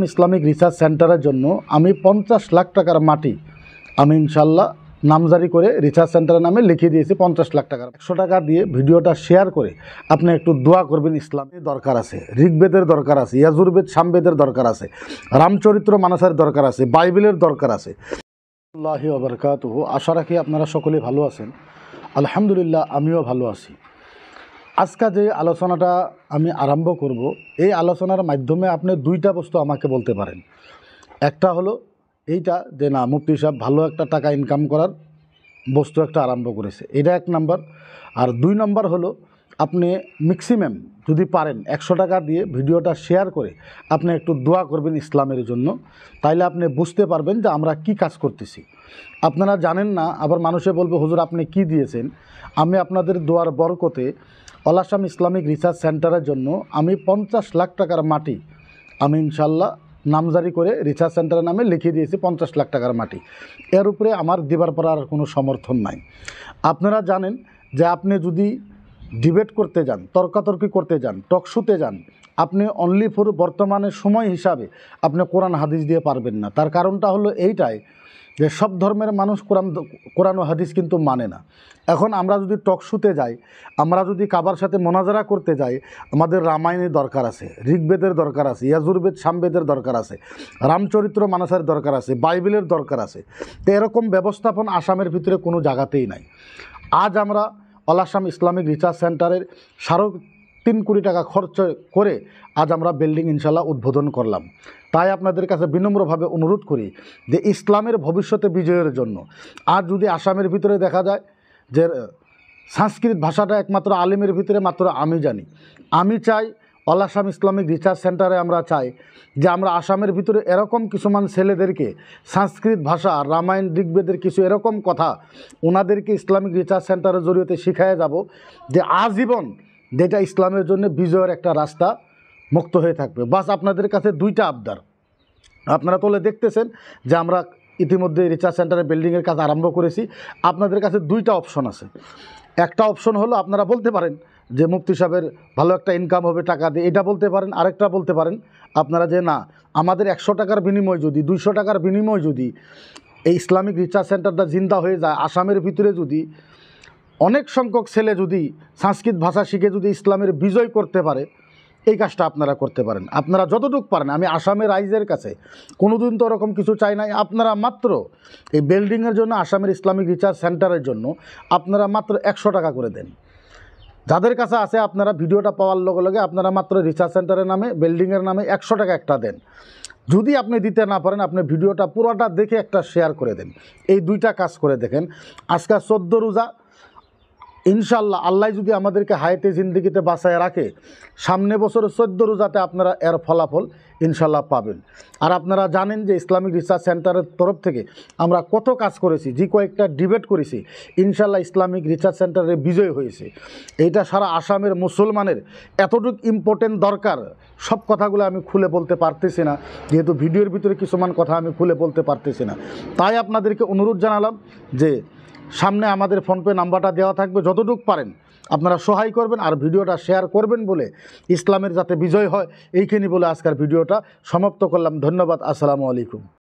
Assam Islamic research সেন্টারের জন্য আমি 50 লাখ টাকার মাটি আমি ইনশাল্লাহ নামজারি করে রিসার্চ সেন্টারের নামে লিখিয়ে দিয়েছি। 50 লাখ টাকার 100 টাকা দিয়ে ভিডিওটা শেয়ার করে আপনি একটু দোয়া করবেন। ইসলামের দরকার আছে, ঋগ্বেদের দরকার আছে, ইয়াজুর্বেদ সামবেদের দরকার আছে, রামচরিত্র মানসের দরকার আছে, বাইবেলের দরকার আছে। আল্লাহি ওয়া বারাকাতুহু। আশা রাখি আপনারা সকলে ভালো আছেন। আলহামদুলিল্লাহ আমিও ভালো আছি। আজকে যে আলোচনাটা আমি আরম্ভ করব, এই আলোচনার মাধ্যমে আপনি দুইটা বস্তু আমাকে বলতে পারেন। একটা হলো এইটা যে না, মুফতি সাহেব ভালো একটা টাকা ইনকাম করার বস্তু একটা আরম্ভ করেছে, এটা এক নাম্বার। আর 2 নম্বর হলো আপনি ম্যাক্সিমাম যদি পারেন 100 টাকা দিয়ে ভিডিওটা শেয়ার করে আপনি একটু দোয়া করবেন ইসলামের জন্য। তাইলে আপনি বুঝতে পারবেন যে আমরা কি কাজ করতেছি। আপনারা জানেন না, আবার মানুষে বলবে হুজুর আপনি কি দিয়েছেন। আমি আপনাদের দোয়ার বরকতে অল আসাম ইসলামিক রিসার্চ সেন্টারের জন্য আমি 50 লাখ টাকার মাটি আমি ইনশাল্লাহ নামজারি করে রিসার্চ সেন্টারের নামে লিখিয়ে দিয়েছি। 50 লাখ টাকার মাটি, এর উপরে আমার দিবার পর আর কোনো সমর্থন নাই। আপনারা জানেন যে আপনি যদি ডিবেট করতে যান, তর্কাতর্কি করতে যান, টকশোতে যান, আপনি অনলি ফর বর্তমানে সময় হিসাবে আপনি কোরআন হাদিস দিয়ে পারবেন না। তার কারণটা হলো এইটাই যে সব ধর্মের মানুষ কোরআন ও হাদিস কিন্তু মানে না। এখন আমরা যদি টকশোতে যাই, আমরা যদি কাবার সাথে মোনাজারা করতে যাই, আমাদের রামায়ণের দরকার আছে, ঋগ্বেদের দরকার আছে, ইয়াজুর্বেদ সামবেদের দরকার আছে, রামচরিত্র মানসের দরকার আছে, বাইবেলের দরকার আছে। তো এরকম ব্যবস্থাপন আসামের ভিতরে কোনো জায়গাতেই নাই। আজ আমরা অল আসাম ইসলামিক রিসার্চ সেন্টারের 3.5 কোটি টাকা খরচ করে আজ আমরা বিল্ডিং ইনশাল্লাহ উদ্বোধন করলাম। তাই আপনাদের কাছে বিনম্রভাবে অনুরোধ করি যে ইসলামের ভবিষ্যতে বিজয়ের জন্য আজ যদি আসামের ভিতরে দেখা যায় যে সংস্কৃত ভাষাটা একমাত্র আলিমের ভিতরে মাত্র আমি জানি, আমি চাই অল আসাম ইসলামিক রিসার্চ সেন্টারে আমরা চাই যে আমরা আসামের ভিতরে এরকম কিছুমান ছেলেদেরকে সংস্কৃত ভাষা, রামায়ণ, ঋগ্বেদের কিছু এরকম কথা ওনাদেরকে ইসলামিক রিসার্চ সেন্টারের জরিয়তে শিখায় যাব যে আজীবন যেটা ইসলামের জন্য বিজয়ের একটা রাস্তা মুক্ত হয়ে থাকবে। বাস আপনাদের কাছে 2টা আবদার। আপনারা তোলে দেখতেছেন যে আমরা ইতিমধ্যে রিসার্চ সেন্টারের বিল্ডিংয়ের কাজ আরম্ভ করেছি। আপনাদের কাছে 2টা অপশন আছে। একটা অপশন হলো আপনারা বলতে পারেন যে মুফতি সাহেবের ভালো একটা ইনকাম হবে টাকা দিয়ে, এটা বলতে পারেন। আরেকটা বলতে পারেন আপনারা যে না, আমাদের 100 টাকার বিনিময় যদি, 200 টাকার বিনিময় যদি এই ইসলামিক রিসার্চ সেন্টারটা জিন্দা হয়ে যায়, আসামের ভিতরে যদি অনেক সংখ্যক ছেলে যদি সংস্কৃত ভাষা শিখে যদি ইসলামের বিজয় করতে পারে, এই কাজটা আপনারা করতে পারেন। আপনারা যতটুকু পারেন, আমি আসামের রাইজের কাছে কোনোদিন তো ওরকম কিছু চাই নাই। আপনারা মাত্র এই বিল্ডিংয়ের জন্য, আসামের ইসলামিক রিসার্চ সেন্টারের জন্য আপনারা মাত্র 100 টাকা করে দেন। যাদের কাছে আছে আপনারা ভিডিওটা পাওয়ার লগে লগে আপনারা মাত্র রিসার্চ সেন্টারের নামে, বিল্ডিংয়ের নামে 100 টাকা একটা দেন। যদি আপনি দিতে না পারেন, আপনি ভিডিওটা পুরোটা দেখে একটা শেয়ার করে দেন। এই 2টা কাজ করে দেখেন। আজকে 14 রোজা, ইনশাল্লাহ আল্লাহ যদি আমাদেরকে হায়াতে জিন্দিগিতে বাঁচায় রাখে, সামনে বছর 14 রোজাতে আপনারা এর ফলাফল ইনশাল্লাহ পাবেন। আর আপনারা জানেন যে ইসলামিক রিসার্চ সেন্টারের তরফ থেকে আমরা কত কাজ করেছি, যে কয়েকটা ডিবেট করেছি, ইনশাল্লাহ ইসলামিক রিসার্চ সেন্টারে বিজয় হয়েছে। এইটা সারা আসামের মুসলমানের এতটুকু ইম্পর্টেন্ট দরকার, সব কথাগুলো আমি খুলে বলতে পারতেছি না, যেহেতু ভিডিওর ভিতরে কিছুমান কথা আমি খুলে বলতে পারতেছি না। তাই আপনাদেরকে অনুরোধ জানালাম যে সামনে আমাদের ফোনপে নাম্বারটা দেওয়া থাকবে, যতটুকু পারেন আপনারা সহায় করবেন আর ভিডিওটা শেয়ার করবেন বলে ইসলামের যাতে বিজয় হয়, এইখানে বলে আজকের ভিডিওটা সমাপ্ত করলাম। ধন্যবাদ। আসসালামু আলাইকুম।